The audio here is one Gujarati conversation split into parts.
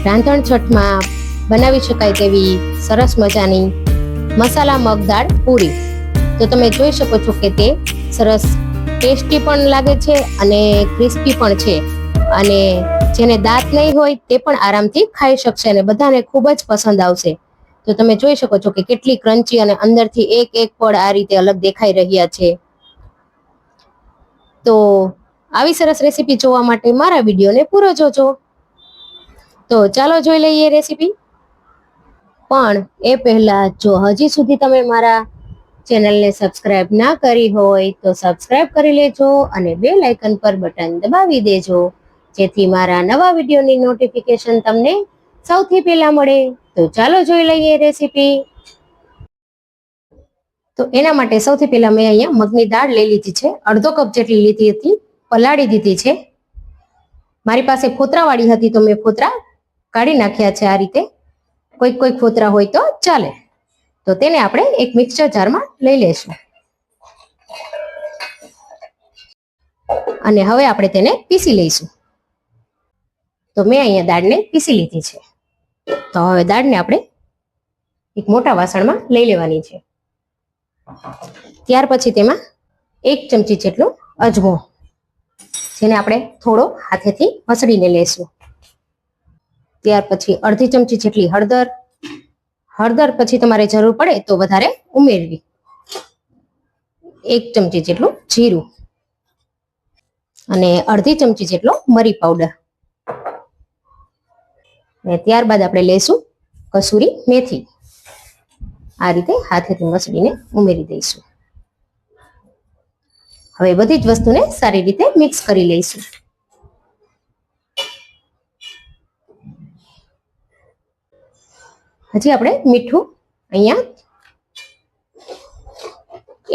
રાંધણ છઠમાં બનાવી શકાય તેવી સરસ મજાની મસાલા મગ દાળ પૂરી. તો તમે જોઈ શકો છો કે તે સરસ ટેસ્ટી પણ લાગે છે અને ક્રિસ્પી પણ છે, અને જેને દાંત નહીં હોય તે પણ આરામથી ખાઈ શકશે અને બધાને ખૂબ જ પસંદ આવશે. તો તમે જોઈ શકો છો કે કેટલી ક્રન્ચી અને અંદરથી એક એક પડ આ રીતે અલગ દેખાઈ રહ્યા છે. તો આવી સરસ રેસીપી જોવા માટે મારા વિડીયોને પૂરો જોજો. તો ચાલો જોઈ લઈએ રેસીપી. પણ એ પહેલા જો હજી સુધી તમે મારા ચેનલને સબસ્ક્રાઇબ ના કરી હોય તો સબસ્ક્રાઇબ કરી લેજો અને બેલ આઇકન પર બટન દબાવી દેજો, જેથી મારા નવા વિડીયોની નોટિફિકેશન તમને સૌથી પહેલા મળે. તો ચાલો જોઈ લઈએ રેસીપી. તો એના માટે સૌથી પહેલા મેં અહીંયા મગની દાળ લઈ લીધી છે, અડધો કપ જેટલી લીધી હતી, પલાળી દીધી છે. મારી પાસે ફોતરાવાળી હતી તો મેં ફોતરા કાઢી નાખ્યા છે. આ રીતે કોઈક ફોતરા હોય તો ચાલે. તો તેને આપણે એક મિક્સર જારમાં લઈ લેશું અને હવે આપણે તેને પીસી લઈશું. તો મેં અહીંયા દાળને પીસી લીધી છે. તો હવે દાળને આપણે એક મોટા વાસણમાં લઈ લેવાની છે. ત્યાર પછી તેમાં 1 ચમચી જેટલો અજમો, જેને આપણે થોડો હાથેથી મસળીને લેશું. ત્યાર પછી અડધી ચમચી જેટલી હળદર પછી તમારે જરૂર પડે તો વધારે ઉમેરવી. 1 ચમચી જેટલું જીરું અને અડધી ચમચી જેટલો મરી પાવડર. અને ત્યારબાદ આપણે લઈશું કસૂરી મેથી. આ રીતે હાથેથી મસળીને ઉમેરી દઈશું. હવે બધી જ વસ્તુને સારી રીતે મિક્સ કરી લઈશું. હજી આપણે મીઠું અહીંયા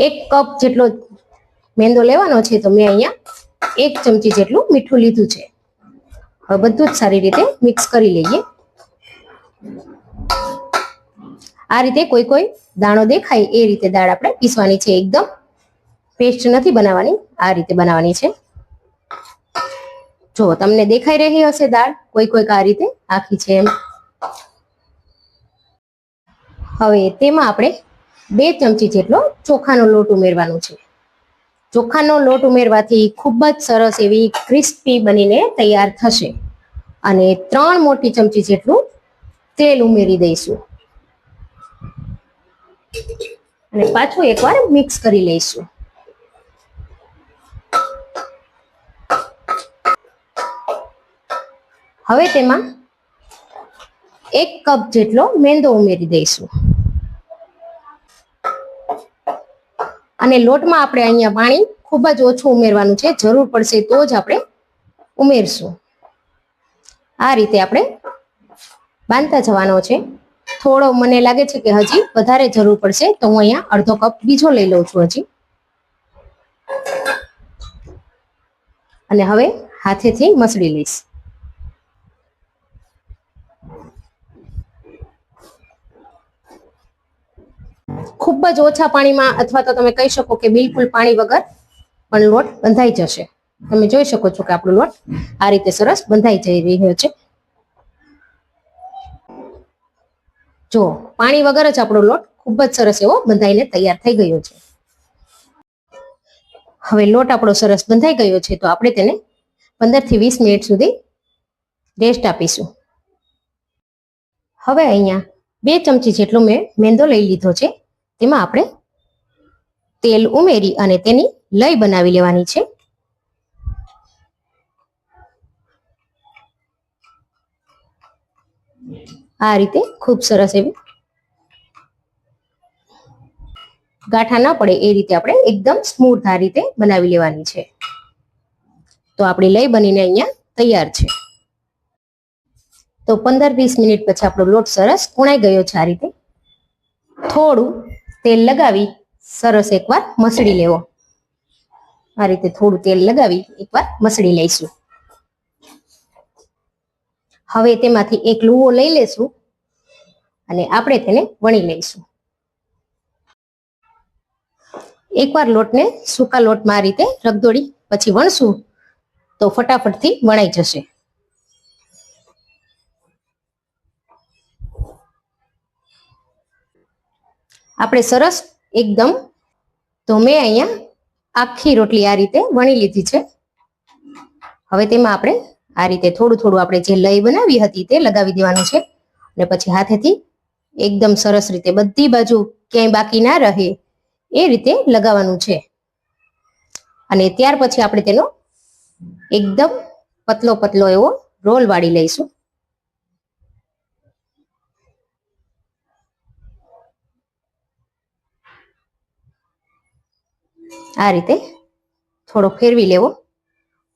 1 કપ જેટલો મેંદો લેવાનો છે, તો મેં અહીંયા 1 ચમચી જેટલું મીઠું લીધું છે. હવે બધું જ સારી રીતે મિક્સ કરી લઈએ. આ રીતે કોઈ દાણો દેખાય એ રીતે દાળ આપણે પીસવાની છે. એકદમ પેસ્ટ નથી બનાવવાની, આ રીતે બનાવવાની છે. જો તમને દેખાઈ રહી હશે દાળ કોઈક આ રીતે આખી છે એમ. હવે તેમાં આપણે 2 ચમચી જેટલો ચોખાનો લોટ ઉમેરવાનો છે. ચોખાનો લોટ ઉમેરવાથી ખૂબ જ સરસ એવી ક્રિસ્પી બનીને તૈયાર થશે. અને 3 મોટી ચમચી જેટલું તેલ ઉમેરી દઈશું અને પાછું એકવાર મિક્સ કરી લઈશું. હવે તેમાં 1 કપ જેટલો મેંદો ઉમેરી દઈશું. અને લોટમાં આપણે અહીંયા પાણી ખૂબ જ ઓછું ઉમેરવાનું છે, જરૂર પડશે તો જ આપણે ઉમેરશું. આ રીતે આપણે બાંધતા જવાનો છે. થોડો મને લાગે છે કે હજી વધારે જરૂર પડશે, તો હું અહીંયા અડધો કપ બીજો લઈ લઉં છું હજી. અને હવે હાથેથી મસળી લઈશ. ખૂબ જ ઓછા પાણીમાં, અથવા તો તમે કહી શકો કે બિલકુલ પાણી વગર પણ લોટ બંધાઈ જશે. તમે જોઈ શકો છો કે આપણો લોટ આ રીતે સરસ બંધાઈ જઈ રહ્યો છે. જો પાણી વગર જ આપણો લોટ ખૂબ જ સરસ એવો બંધાઈને તૈયાર થઈ ગયો છે. હવે લોટ આપણો સરસ બંધાઈ ગયો છે, તો આપણે તેને 15 થી 20 મિનિટ સુધી રેસ્ટ આપીશું. હવે અહીંયા 2 ચમચી જેટલો મેં મેંદો લઈ લીધો છે. તેમાં આપણે તેલ ઉમેરી અને તેની લય બનાવી લેવાની છે. આ રીતે ખૂબ સરસ એવી ગાંઠા ના પડે એ રીતે આપણે એકદમ સ્મૂથ આ રીતે બનાવી લેવાની છે. તો આપણી લય બનીને અહીંયા તૈયાર છે. તો 15-20 મિનિટ પછી આપણો લોટ સરસ કૂણાઈ ગયો છે. આ રીતે થોડું તેલ લગાવી સરસ એકવાર મસળી લેવો. આ રીતે થોડું તેલ લગાવી એકવાર મસળી લઈશું. હવે તેમાંથી એક લુવો લઈ લેશું અને આપણે તેને વણી લઈશું. એકવાર લોટને સૂકા લોટમાં આ રીતે રગદોળી પછી વણશું તો ફટાફટથી વણાઈ જશે. આપણે સરસ એકદમ. તો મેં અહીંયા આખી રોટલી આ રીતે વણી લીધી છે. હવે તેમાં આપણે આ રીતે થોડું થોડું આપણે જે લઈ બનાવી હતી તે લગાવી દેવાનું છે અને પછી હાથેથી એકદમ સરસ રીતે બધી બાજુ ક્યાંય બાકી ના રહે એ રીતે લગાવવાનું છે. અને ત્યાર પછી આપણે તેનો એકદમ પતલો પતલો એવો રોલ વાળી લઈશું. આ રીતે થોડો ફેરવી લેવો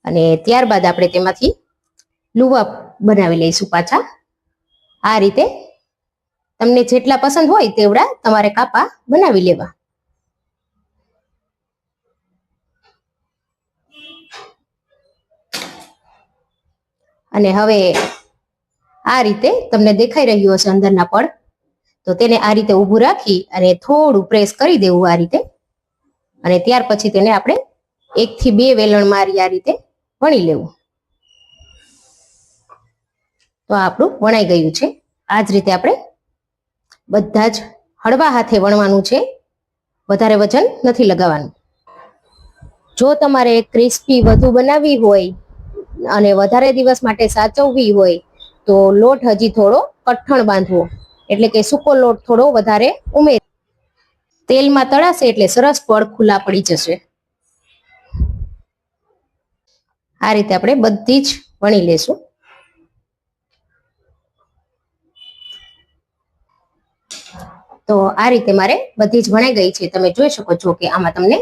અને ત્યારબાદ આપણે તેમાંથી લુવા બનાવી લઈશું પાછા. આ રીતે તમને જેટલા પસંદ હોય તેવડા તમારે કાપા બનાવી લેવા. અને હવે આ રીતે તમને દેખાઈ રહ્યું હશે અંદરના પડ, તો તેને આ રીતે ઊભું રાખી અને થોડું પ્રેસ કરી દેવું આ રીતે. અને ત્યાર પછી તેને આપણે 1 થી 2 વેલણ મારી આ રીતે વણી લેવું. તો આપણું વણાઈ ગયું છે. આ જ રીતે આપણે બધા જ હળવા હાથે વણવાનું છે, વધારે વજન નથી લગાવવાનું. જો તમારે ક્રિસ્પી વધુ બનાવવી હોય અને વધારે દિવસ માટે સાચવવી હોય તો લોટ હજી થોડો કઠણ બાંધવો, એટલે કે સૂકો લોટ થોડો વધારે ઉમેર. તેલમાં તળાશે એટલે સરસ પડ ખુલ્લા પડી જશે. આ રીતે આપણે બધી જ વણી લેશું. તો આ રીતે મારે બધી જ વણાઈ ગઈ છે. તમે જોઈ શકો છો કે આમાં તમને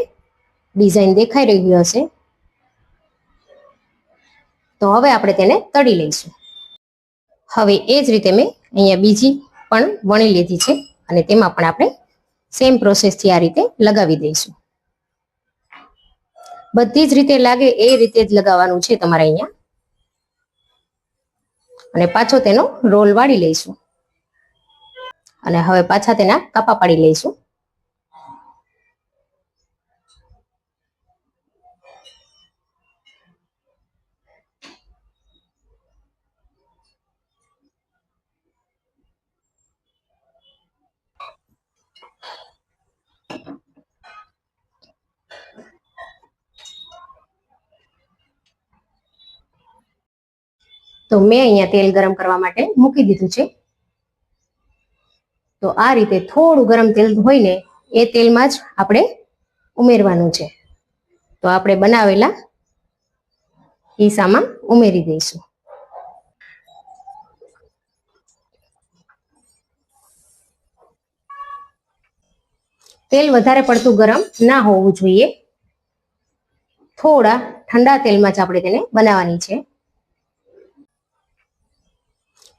ડિઝાઇન દેખાઈ રહી હશે. તો હવે આપણે તેને તળી લઈશું. હવે એ જ રીતે મેં અહીંયા બીજી પણ વણી લીધી છે અને તેમાં પણ આપણે સેમ પ્રોસેસથી આ રીતે લગાવી દઈશું. બધી જ રીતે લાગે એ રીતે જ લગાવવાનું છે તમારે અહીંયા. અને પાછો તેનો રોલ વાળી લઈશું અને હવે પાછા તેના કાપા પાડી લઈશું. તો મેં અહીંયા તેલ ગરમ કરવા માટે મૂકી દીધું છે. તો આ રીતે થોડું ગરમ તેલ હોય ને એ તેલમાં જ આપણે ઉમેરવાનું છે. તો આપણે બનાવેલા ઈસામાં ઉમેરી દઈશું. તેલ વધારે પડતું ગરમ ના હોવું જોઈએ. થોડા ઠંડા તેલમાં જ આપણે તેને બનાવવાની છે.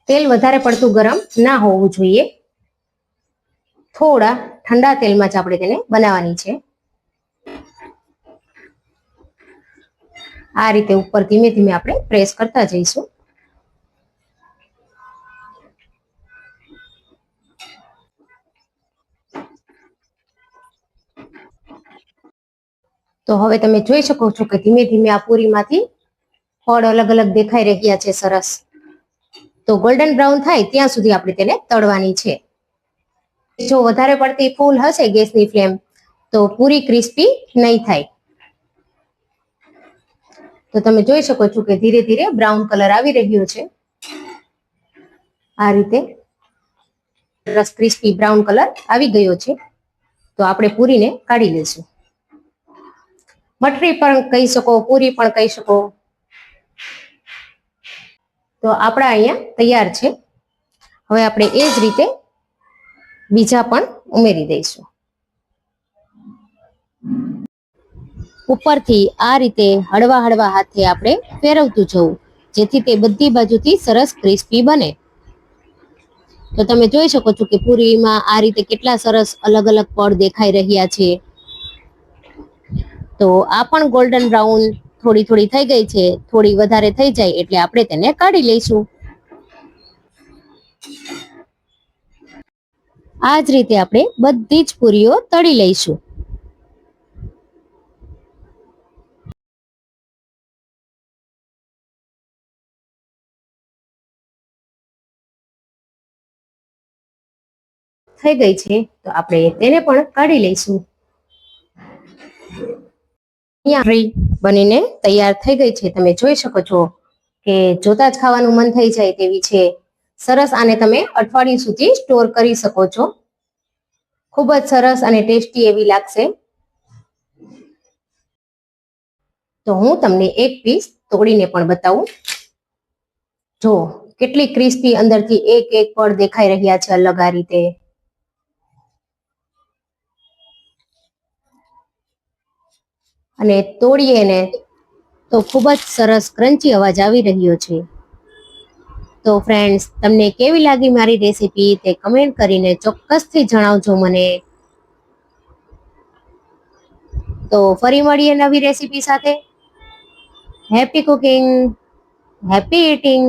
તેલ વધારે પડતું ગરમ ના હોવું જોઈએ. થોડા ઠંડા તેલમાં જ આપણે તેને બનાવવાની છે. આ રીતે ઉપર ધીમે ધીમે આપણે પ્રેસ કરતા જઈશું. તો હવે તમે જોઈ શકો છો કે ધીમે ધીમે આ પૂરીમાંથી પડ અલગ અલગ દેખાઈ રહ્યા છે સરસ. તો ગોલ્ડન બ્રાઉન થાય ત્યાં સુધી આપણે તેને તળવાની છે. જો વધારે પડતી ફૂલ હશે ગેસની ફ્લેમ તો પૂરી ક્રિસ્પી નહીં થાય. તો તમે જોઈ શકો છો કે ધીરે ધીરે બ્રાઉન કલર આવી રહ્યો છે. આ રીતે સરસ ક્રિસ્પી બ્રાઉન કલર આવી ગયો છે. તો આપણે પૂરીને કાઢી લઈશું. મઠરી પણ કહી શકો, પૂરી પણ કહી શકો. તો આપણા અહીંયા તૈયાર છે. હવે આપણે એ જ રીતે બીજા પણ ઉમેરી દઈશું. ઉપરથી આ રીતે હળવા હળવા હાથે આપણે ફેરવતું જવું, જેથી તે બધી બાજુથી સરસ ક્રિસ્પી બને. તો તમે જોઈ શકો છો કે પૂરીમાં આ રીતે કેટલા સરસ અલગ અલગ પડ દેખાઈ રહ્યા છે. તો આ પણ ગોલ્ડન બ્રાઉન થોડી થોડી થઈ ગઈ છે. થોડી વધારે થઈ જાય એટલે આપણે તેને કાઢી લઈશું. આ જ રીતે આપણે બધી જ પૂરીઓ તળી લઈશું. થઈ ગઈ છે તો આપણે તેને પણ કાઢી લઈશું. બનીને તૈયાર થઈ ગઈ છે. તમે જોઈ શકો છો કે જોતા જ ખાવાનું મન થઈ જાય તેવી છે. સરસ. આને તમે અઠવાડિયું સુધી સ્ટોર કરી શકો છો. ખૂબ જ સરસ અને ટેસ્ટી એવી લાગશે. તો હું તમને એક પીસ તોડીને પણ બતાવું. જો કેટલી ક્રિસ્પી અંદરથી એક એક પડ દેખાઈ રહ્યા છે અલગ આ રીતે. અને તોડીએ ને તો ખૂબ જ સરસ ક્રન્ચી અવાજ આવી રહ્યો છે. તો ફ્રેન્ડ્સ, તમને કેવી લાગી મારી રેસીપી તે કમેન્ટ કરીને ચોક્કસથી જણાવજો મને. તો ફરી મળીએ નવી રેસીપી સાથે. Happy cooking, happy eating.